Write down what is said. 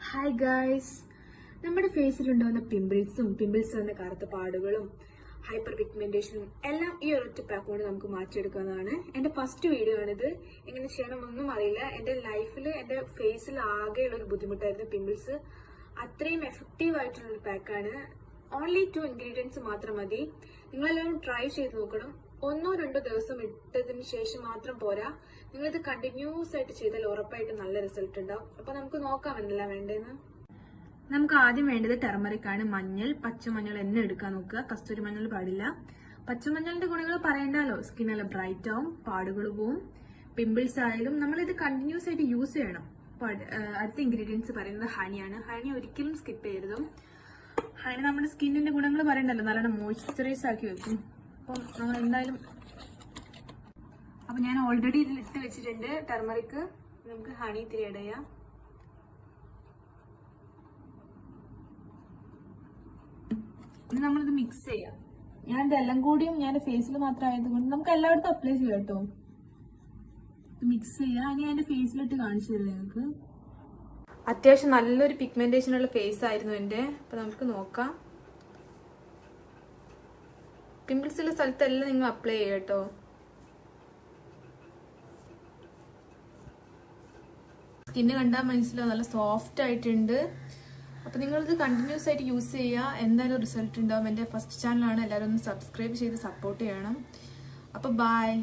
Hi guys, നമ്മുടെ ഫേസിലുണ്ടാവുന്ന pimples വന്ന കറുത്ത പാടുകളും ഹൈപ്പർ പിഗ്മെന്റേഷനും എല്ലാം ഈ ഒരൊറ്റ പാക്ക് കൊണ്ട് നമുക്ക് മാറ്റിയെടുക്കാവുന്നതാണ്. എന്റെ ഫസ്റ്റ് വീഡിയോ ആണിത്. എങ്ങനെ ചെയ്യണമെന്നൊന്നും അറിയില്ല. എന്റെ ലൈഫിൽ എന്റെ ഫേസിൽ ആകെയുള്ള ഒരു ബുദ്ധിമുട്ടായിരുന്നു പിമ്പിൾസ്. അത്രയും എഫക്റ്റീവ് ആയിട്ടുള്ള ഒരു പാക്കാണ്. ഓൺലി 2 ഇൻഗ്രീഡിയൻസ് മാത്രം മതി. നിങ്ങളെല്ലാവരും ട്രൈ ചെയ്ത് നോക്കണം. 1-2 ദിവസം ഇട്ടതിന് ശേഷം മാത്രം പോരാ, നിങ്ങളിത് കണ്ടിന്യൂസ് ആയിട്ട് ചെയ്താൽ ഉറപ്പായിട്ട് നല്ല റിസൾട്ട് ഉണ്ടാവും. അപ്പൊ നമുക്ക് നോക്കാം എന്തെല്ലാം വേണ്ടതെന്ന്. നമുക്ക് ആദ്യം വേണ്ടത് ടെർമറിക് ആണ്. മഞ്ഞൾ, പച്ചമഞ്ഞൾ എന്നെ എടുക്കാൻ നോക്കുക. കസ്തൂരി മഞ്ഞൾ പാടില്ല. പച്ചമഞ്ഞളിന്റെ ഗുണങ്ങൾ പറയണ്ടല്ലോ. സ്കിൻ നല്ല ബ്രൈറ്റ് ആവും, പാടുകൾ പോവും. പിമ്പിൾസ് ആയാലും നമ്മളിത് കണ്ടിന്യൂസ് ആയിട്ട് യൂസ് ചെയ്യണം. അടുത്ത ഇൻഗ്രീഡിയൻസ് പറയുന്നത് ഹണിയാണ്. ഹണി ഒരിക്കലും സ്കിപ്പ് ചെയ്യരുതും. ഹണി നമ്മുടെ സ്കിന്നിന്റെ ഗുണങ്ങൾ പറയണ്ടല്ലോ, നല്ലോണം മോയ്സ്ചറൈസ് ആക്കി വെക്കും. അപ്പം നമ്മൾ എന്തായാലും ഞാൻ ഓൾറെഡി ഇതിൽ ഇട്ട് വെച്ചിട്ടുണ്ട് ടെർമറിക്. നമുക്ക് ഹണി ഇത്തിരി ആഡ് ചെയ്യാം. ഇനി നമ്മളിത് മിക്സ് ചെയ്യാം. ഞാൻ ഇതെല്ലാം കൂടിയും ഞാൻ ഫേസിൽ മാത്രം ആയതുകൊണ്ട് നമുക്ക് എല്ലായിടത്തും അപ്ലൈ ചെയ്യാം കേട്ടോ. മിക്സ് ചെയ്യാം. ഇനി എന്റെ ഫേസിലിട്ട് കാണിച്ചു തരാം നിങ്ങൾക്ക്. അത്യാവശ്യം നല്ലൊരു പിഗ്മെന്റേഷൻ ഉള്ള ഫേസ് ആയിരുന്നു എന്റെ. അപ്പൊ നമുക്ക് നോക്കാം. പിമ്പിൾസ് ഉള്ള സ്ഥലത്തെല്ലാം നിങ്ങൾ അപ്ലൈ ചെയ്യാം കേട്ടോ. സ്കിന്ന് കണ്ടാൽ മനസ്സിലാവും, നല്ല സോഫ്റ്റ് ആയിട്ടുണ്ട്. അപ്പൊ നിങ്ങളിത് കണ്ടിന്യൂസ് ആയിട്ട് യൂസ് ചെയ്യുക, എന്തായാലും റിസൾട്ട് ഉണ്ടാവും. എന്റെ ഫസ്റ്റ് ചാനലാണ്, എല്ലാവരും ഒന്ന് സബ്സ്ക്രൈബ് ചെയ്ത് സപ്പോർട്ട് ചെയ്യണം. അപ്പൊ ബൈ.